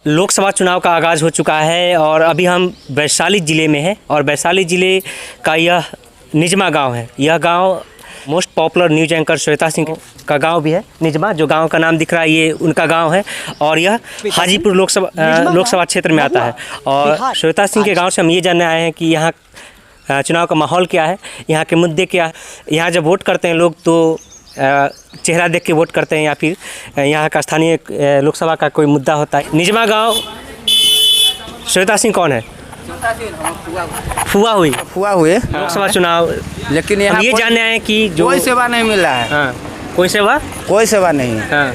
लोकसभा चुनाव का आगाज़ हो चुका है और अभी हम वैशाली ज़िले में हैं और वैशाली ज़िले का यह निजमा गांव है। यह गांव most popular news anchor Shweta Singh का गांव भी है। निजमा जो गांव का नाम दिख रहा है ये उनका गांव है और यह हाजीपुर लोकसभा क्षेत्र में आता है। और श्वेता सिंह के गाँव से हम ये जानने आए हैं कि यहाँ चुनाव का माहौल क्या है, यहाँ के मुद्दे क्या है। यहाँ जब वोट करते हैं लोग तो चेहरा देख के वोट करते हैं या फिर यहाँ का स्थानीय लोकसभा का कोई मुद्दा होता है। निजमा गांव श्वेता सिंह कौन है? फुआ हुए लोकसभा चुनाव, लेकिन यहाँ ये जानने आए कि जो कोई सेवा नहीं मिल रहा है। हाँ, कोई सेवा नहीं है। हाँ,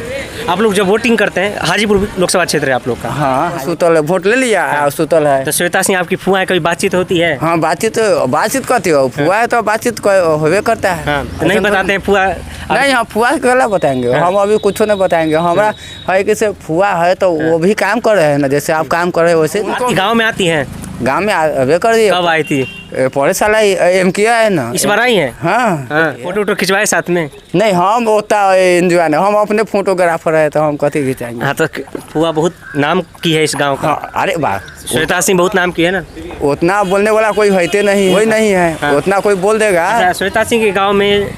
आप लोग जब वोटिंग करते हैं, हाजीपुर लोकसभा क्षेत्र है आप लोग का। हाँ, सुतल है, वोट ले लिया है, सुतल है। तो श्वेता सिंह आपकी फुआ है, कभी बातचीत होती है? हाँ, बातचीत करती हो। फुआ है तो बातचीत होवे करता है। हाँ, तो नहीं बताते हैं फुआ? नहीं, हाँ, फुआ के क्या बताएंगे। हम अभी कुछ नहीं बताएंगे। हमारा है कि से फुआ है तो वो भी काम कर रहे हैं ना, जैसे आप काम कर रहे हैं वैसे। गाँव में आती हैं? गाँव में अबे कर दिए। कब आई थी? पौड़े साल एम किया है ना। इस बार आई है? हाँ, फोटो खिंचवाए साथ में? नहीं, हम होता एंजॉय नहीं, हम अपने फोटोग्राफर है तो हम कथी खिंचाएंगे। हाँ, तो फुआ बहुत नाम की है इस गांव का। हाँ, अरे बात श्वेता सिंह बहुत नाम की है ना। उतना बोलने वाला कोई होते नहीं, कोई नहीं है। उतना कोई बोल देगा। अच्छा, श्वेता सिंह के गाँव में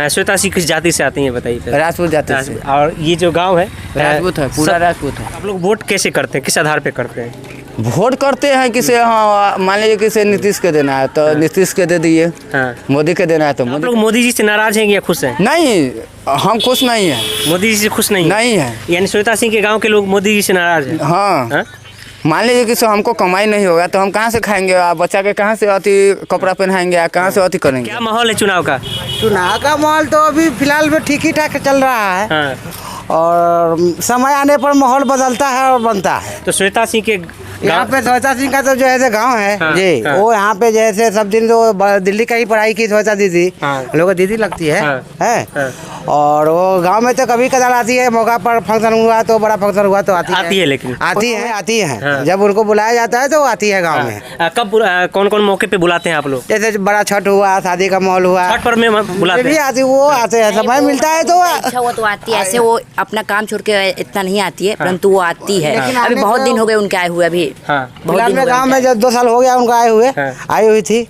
श्वेता सिंह किस जाति से आती हैं बताइए? राजपूत जाति से। और ये जो गांव है राजपूत है, पूरा राजपूत है। आप लोग वोट कैसे करते हैं, किस आधार पे करते हैं? वोट करते हैं किसे, हाँ, मान लीजिए किसे नीतीश के देना है तो नीतीश के दे दिए। हाँ। मोदी के देना है तो आप लोग मोदी जी से नाराज हैं या खुश हैं? नहीं, हम खुश नहीं हैं। मोदी जी से खुश नहीं है। यानी श्वेता सिंह के गाँव के लोग मोदी जी से नाराज हैं? हाँ। मान लीजिए कि हमको कमाई नहीं होगा तो हम कहाँ से खाएंगे? आप बच्चा के कहाँ से अति कपड़ा पहनाएंगे, कहाँ से अति करेंगे? क्या माहौल है चुनाव का? चुनाव का माहौल तो अभी फिलहाल में ठीक ही ठाक चल रहा है। हाँ। और समय आने पर माहौल बदलता है और बनता है। तो श्वेता सिंह के यहाँ पे श्वेता सिंह का तो जो है गांव है। हाँ, जी। हाँ। वो यहाँ पे जैसे सब दिन जो दिल्ली का ही पढ़ाई की श्वेता दीदी। हाँ। लोग दीदी लगती है। हाँ। है। हाँ। और वो गांव में तो कभी कदार आती है, मौका पर फंक्शन हुआ तो, बड़ा फंक्शन हुआ तो आती है। लेकिन आती है। हाँ। जब उनको बुलाया जाता है तो वो आती है गाँव में। कब कौन कौन मौके पे बुलाते हैं आप लोग? जैसे बड़ा छठ हुआ, शादी का माहौल हुआ, छठ पर में बुलाते हैं? आती, वो आते हैं, समय मिलता है तो अच्छा वो तो आती है। ऐसे वो अपना काम छोड़ के इतना नहीं आती है, परंतु वो आती है। अभी बहुत दिन हो गए उनके आए हुए। अभी फिलहाल में गाँव में जब 2 साल हो गया उनका आए हुए। आई हुई थी,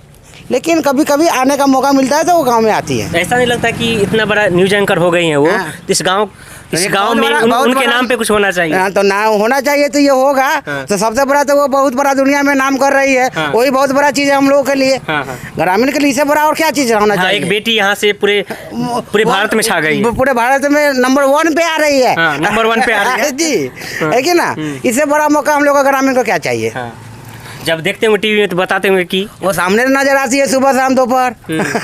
लेकिन कभी कभी आने का मौका मिलता है तो वो गांव में आती है। ऐसा नहीं लगता कि इतना बड़ा न्यूज एंकर हो गई हैं वो? इस गांव में उनके नाम पे कुछ होना चाहिए। हाँ, तो नाम होना चाहिए तो ये होगा। तो सबसे बड़ा तो वो बहुत बड़ा दुनिया में नाम कर रही है। वही बहुत बड़ा चीज है हम लोगों के लिए। ग्रामीण के लिए से बड़ा और क्या चीज होना चाहिए? एक बेटी यहाँ से पूरे भारत में छा गई है। पूरे भारत में नंबर 1 पे आ रही है। नंबर 1 पे आ रही है जी, है कि ना? इससे बड़ा मौका हम लोग का ग्रामीण को क्या चाहिए? जब देखते होंगे टीवी में तो बताते होंगे कि वो सामने नजर आती है सुबह शाम दोपहर।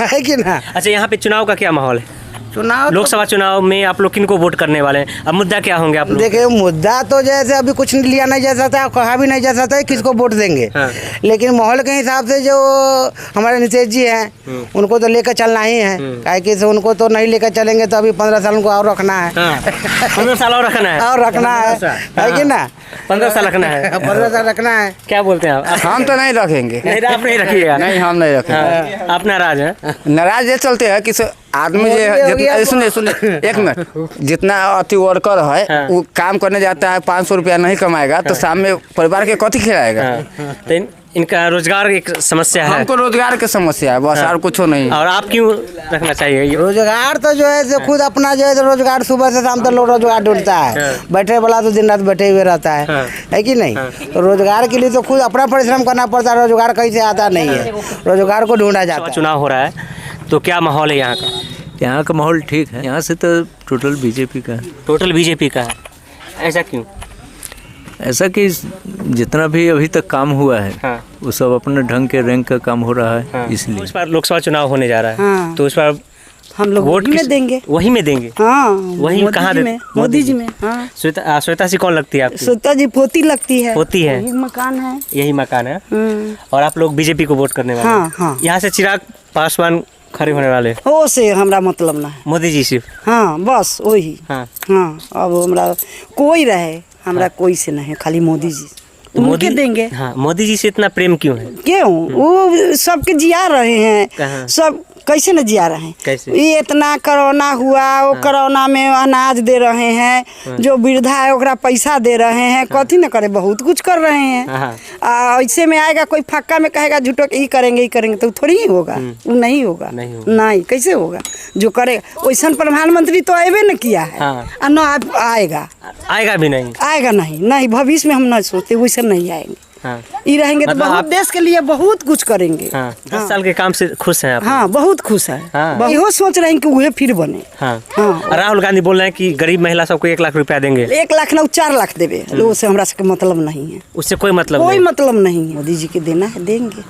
है कि ना? अच्छा, यहाँ पे चुनाव का क्या माहौल है? चुनाव लोकसभा चुनाव में आप लोग किनको वोट करने वाले हैं? अब मुद्दा क्या होंगे आप लोग? देखिए, मुद्दा तो जैसे अभी कुछ लिया नहीं जा सकता, कहा भी नहीं जा सकता है किसको वोट देंगे। लेकिन माहौल के हिसाब से जो हमारे नीतीश जी हैं उनको तो लेकर चलना ही है। काहे कि उनको तो नहीं लेकर चलेंगे तो अभी 15 साल उनको और रखना है। 15 साल और रखना है? और रखना है कि ना? 15 साल रखना है। 15 साल रखना है। क्या बोलते हैं आप? हम तो नहीं रखेंगे। नहीं, आप नहीं रखिएगा? नहीं, हम नहीं रखेंगे। आप नाराज हैं? नाराज ये चलते हैं कि आदमी सुने एक मिनट, जितना अति वर्कर है वो काम करने जाता है, 500 रुपया नहीं कमाएगा तो शाम में परिवार के कथी खिलाएगा? तो इनका रोजगार एक समस्या है। हमको रोजगार की समस्या है बस, और कुछ नहीं। और आप क्यों रखना चाहिए? रोजगार तो जो है खुद अपना जो है रोजगार सुबह से शाम तक लोग रोजगार ढूंढता है। बैठे वाला तो दिन रात बैठे हुए रहता है कि नहीं? तो रोजगार के लिए तो खुद अपना परिश्रम करना पड़ता है। रोजगार कहीं से आता नहीं है, रोजगार को ढूंढा जाता है। चुनाव हो रहा है तो क्या माहौल है यहाँ का? यहाँ का माहौल ठीक है। यहाँ से तो टोटल बीजेपी का है। टोटल बीजेपी का है? ऐसा क्यों? ऐसा कि जितना भी अभी तक काम हुआ है वो सब अपने ढंग के रैंक का काम हो रहा है। इसलिए इस बार लोकसभा चुनाव होने जा रहा है तो इस बार हम लोग वोट में देंगे। वही में देंगे? हाँ, वही कहाँ देंगे? मोदी जी में। हाँ। श्वेता जी कौन लगती है आपकी? श्वेता जी पोती लगती है। पोती है? यही मकान है। यही मकान है। और आप लोग बीजेपी को वोट करने वाले? हाँ। यहाँ से चिराग पासवान खड़े होने वाले? हो से हमरा मतलब ना है। मोदी जी सिर्फ? हाँ, बस वही। हाँ। अब हमरा कोई रहे, हमरा कोई से नहीं, खाली मोदी जी। तो मोदी देंगे। हाँ, मोदी जी से इतना प्रेम क्यों है? क्यों? वो सबके जिया रहे हैं, सब कैसे न जिया रहे हैं। कैसे? ये इतना कोरोना हुआ, वो कोरोना में अनाज दे रहे हैं, जो वृद्धा है ओकरा पैसा दे रहे हैं, कथी न करे, बहुत कुछ कर रहे हैं। ऐसे में आएगा कोई फक्का में कहेगा झूठो कि ये करेंगे तो थोड़ी ही होगा, वो नहीं होगा, नहीं कैसे होगा। जो करे वैसा प्रधानमंत्री तो आए न किया है, और न आएगा भी नहीं, आएगा नहीं भविष्य में हम न सोचते वैसे नहीं आएंगे। ये रहेंगे तो बहुत देश के लिए बहुत कुछ करेंगे। 10 साल के काम से खुश हैं आप? हाँ, बहुत खुश है। यहो सोच रहे हैं कि वह फिर बने। राहुल गांधी बोल रहे हैं कि गरीब महिला सबको 1 लाख रुपया देंगे। 1 लाख ना 4 लाख देवे, लोगों से हमरा से मतलब नहीं है, उससे कोई मतलब नहीं है। मोदी जी के देना है देंगे,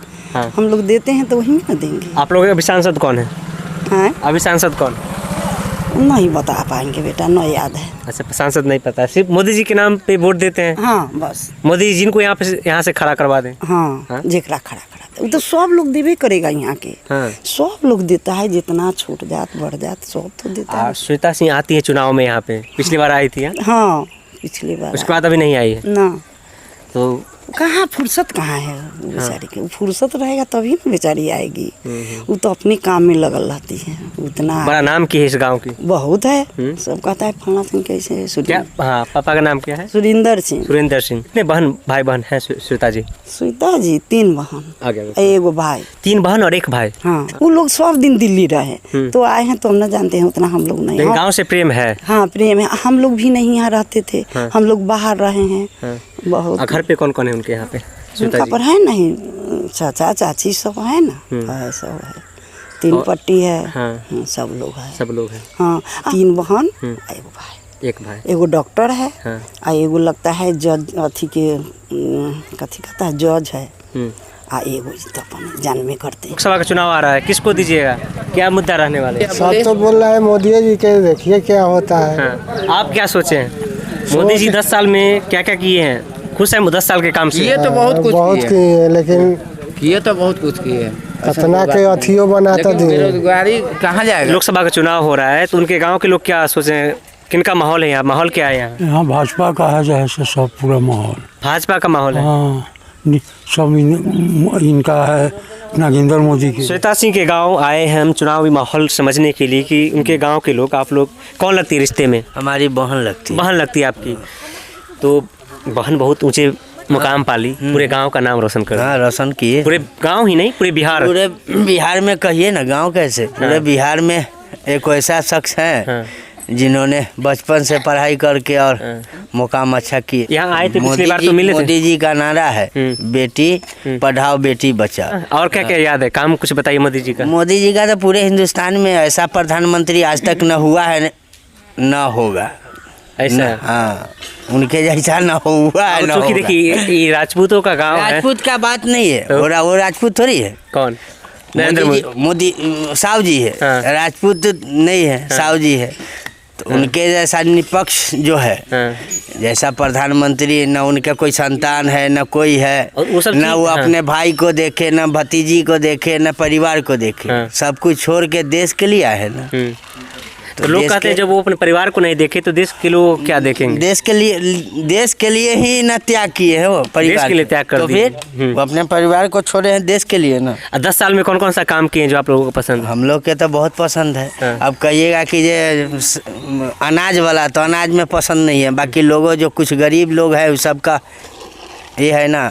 हम लोग देते हैं तो वही में देंगे। आप लोग अभी सांसद कौन है? अभी सांसद कौन? नहीं बता पाएंगे बेटा, न याद है। अच्छा, सांसद नहीं पता, सिर्फ मोदी जी के नाम पे वोट देते हैं। हाँ बस, मोदी जी जिनको यहाँ से खड़ा करवा दें। हाँ, जेकरा खड़ा वो तो सब लोग देवे करेगा यहाँ के। सब लोग देता है, जितना छूट जात बढ़ जात सब तो देता है। श्वेता सिंह आती है चुनाव में यहाँ पे, पिछली बार आई थी। हाँ, पिछली बार। उसके बाद अभी नहीं आई है ना। तो कहाँ फुर्सत कहाँ है बेचारी के, फुर्सत रहेगा तभी ना बेचारी आएगी। वो तो अपने काम में लगल रहती है। उतना बड़ा नाम की है इस गांव की, बहुत है। सब कहता है फलाना सिंह कैसे है। हाँ, पापा का नाम क्या है? सुरेंद्र सिंह। कितने भाई बहन है श्वेता जी? श्वेता जी 3 बहन, एगो भाई। 3 बहन और 1 भाई। हाँ, वो लोग सब दिन दिल्ली रहे तो आए हैं, तो हम न जानते हैं उतना, हम लोग नहीं। गाँव से प्रेम है? हाँ, प्रेम है। हम लोग भी नहीं यहाँ रहते थे, हम लोग बाहर रहे हैं बहुत। घर पे कौन कौन है उनके यहाँ पे? उनका पर है नहीं, चाचा चाची सब है ना, सब है। 3 पट्टी है। सब लोग हैं। हाँ, 3 बहन, एक भाई। एगो डॉक्टर है, और एगो लगता है जज, अथी के कथी कहता है, जज है। एगो तो अपन जानवे करते हैं। लोकसभा का चुनाव आ रहा है, किसको दीजिएगा? क्या मुद्दा रहने वाले? सब तो बोल रहा है मोदी जी के, देखिए क्या होता है। आप क्या सोचे हैं? मोदी जी 10 साल में क्या क्या किए हैं? खुश है 10 साल के काम से? ये तो बहुत कुछ किए हैं, लेकिन ये तो बहुत कुछ किए। इतना के अथियो बनाता दिए। बेरोजगारी कहाँ जाएगा? लोकसभा का चुनाव हो रहा है तो उनके गांव के लोग क्या सोचे हैं? किनका माहौल है यहाँ? माहौल क्या है यहाँ? यहाँ भाजपा का है जैसे सब पूरा माहौल। भाजपा का माहौल है? हाँ, सब इनका है, नरेंद्र मोदी की। श्वेता सिंह के गांव आए हैं हम चुनावी माहौल समझने के लिए कि उनके गांव के लोग, आप लोग कौन लगती है रिश्ते में? हमारी बहन लगती है। बहन लगती है आपकी? तो बहन बहुत ऊंचे मुकाम पाली, पूरे गांव का नाम रोशन कर। हाँ, रोशन किए। पूरे गांव ही नहीं, पूरे बिहार में कहिए ना, गांव कैसे, पूरे बिहार में एक ऐसा शख्स है जिन्होंने बचपन से पढ़ाई करके और मुकाम अच्छा किए। यहाँ आए थे पिछली बार तो मिले थे। मोदी जी का नारा है बेटी पढ़ाओ बेटी बचाओ। और क्या क्या याद है? काम कुछ बताइए मोदी जी का। मोदी जी का तो पूरे हिंदुस्तान में ऐसा प्रधानमंत्री आज तक न हुआ है न होगा। ऐसा? हाँ, उनके जैसा न हुआ है न होगा। देखिए ये राजपूतों का गांव है। राजपूत का बात नहीं है, वो राजपूत थोड़ी है। कौन? मोदी साहू जी है। राजपूत नहीं है, साहू जी है। तो उनके जैसा निष्पक्ष जो है, जैसा प्रधानमंत्री, न उनके कोई संतान है न कोई है, न वो अपने भाई को देखे, न भतीजी को देखे, न परिवार को देखे। सब कुछ छोड़ के देश के लिए आए ना। तो लोग कहते हैं जब वो अपने परिवार को नहीं देखे तो देश के लोग क्या देखेंगे? देश के लिए ही न त्याग किए हैं वो, परिवार देश के लिए त्याग कर तो फिर वो अपने परिवार को छोड़े हैं देश के लिए ना। 10 साल में कौन कौन सा काम किए जो आप लोगों को पसंद? हम लोग के तो बहुत पसंद है। अब कहिएगा कि ये अनाज वाला, तो अनाज में पसंद नहीं है। बाकी लोगों जो कुछ गरीब लोग हैं उस सबका ये है ना,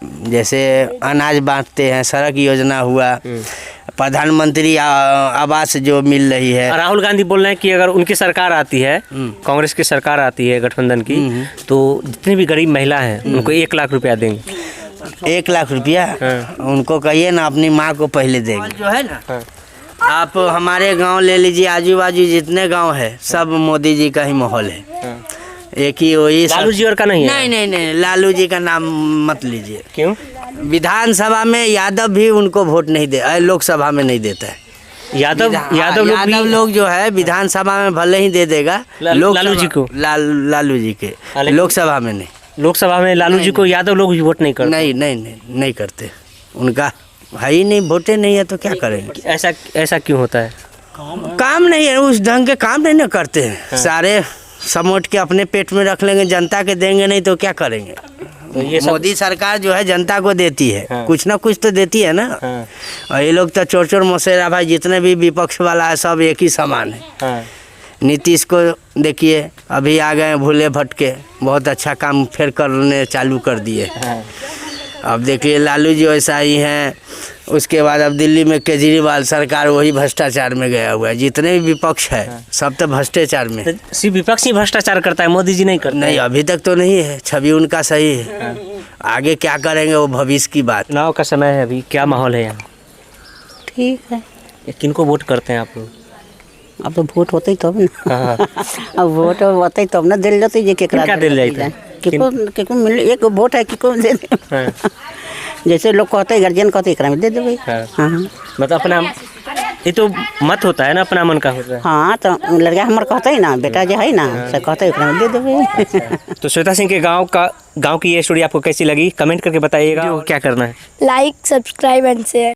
जैसे अनाज बांटते हैं, सड़क योजना हुआ, प्रधानमंत्री आवास जो मिल रही है। राहुल गांधी बोल रहे हैं कि अगर उनकी सरकार आती है, कांग्रेस की सरकार आती है गठबंधन की, तो जितनी भी गरीब महिला हैं उनको 1 लाख रुपया देंगे। 1 लाख रुपया? उनको कहिए ना अपनी माँ को पहले देंगे। जो है ना, आप हमारे गांव ले लीजिए, आजू बाजू जितने गांव है सब मोदी जी का ही माहौल है। एक ही वही लालू जी और का नहीं है? नहीं, लालू जी का नाम मत लीजिए। क्यों? विधानसभा में यादव भी उनको वोट नहीं दे, लोकसभा में नहीं देता है। यादव लोग जो है विधानसभा में भले ही दे देगा लालू जी को, लालू जी के, लोकसभा में नहीं। लोकसभा में लालू जी को यादव लोग भी वोट नहीं करते? नहीं करते। उनका है ही नहीं, वोटे नहीं है तो क्या करेंगे? ऐसा क्यों होता है? काम नहीं है, उस ढंग के काम नहीं करते हैं। सारे समोट के अपने पेट में रख लेंगे, जनता के देंगे नहीं तो क्या करेंगे? ये सब मोदी सरकार जो है जनता को देती है, हाँ। कुछ ना कुछ तो देती है ना। हाँ। और ये लोग तो चोर चोर मौसेरा भाई, जितने भी विपक्ष वाला है सब एक ही समान है। हाँ। नीतीश को देखिए, अभी आ गए भूले भटके, बहुत अच्छा काम फिर करने चालू कर दिए। हाँ। अब देखिए लालू जी वैसा ही हैं। उसके बाद अब दिल्ली में केजरीवाल सरकार वही भ्रष्टाचार में गया हुआ है। जितने भी विपक्ष है सब तो भ्रष्टाचार में। तो सिर्फ विपक्ष ही भ्रष्टाचार करता है, मोदी जी नहीं करते? नहीं, अभी तक तो नहीं है, छवि उनका सही है। आगे क्या करेंगे वो भविष्य की बात। चुनाव का समय है, अभी क्या माहौल है यहाँ? ठीक है। किनको वोट करते हैं आप लोग? अब तो वोट होते ही तब ना। हाँ। अब वोट होते ही तब ना दिल जाते जे केकरा किनका दिल जाता है? किको मिल एक वोट है किको दे दे। हाँ। जैसे लोग कहते हैं गार्जियन कहते एकरा में दे देबे। हाँ। हाँ मतलब अपना ये तो मत होता है ना, अपना मन का होता है। हाँ, तो लड़का हमार कहते है ना, बेटा जो है ना से कहते एकरा में दे देबे। तो श्वेता सिंह के गांव की ये स्टोरी आपको कैसी लगी कमेंट करके बताइएगा। क्या करना है? Like, subscribe and share.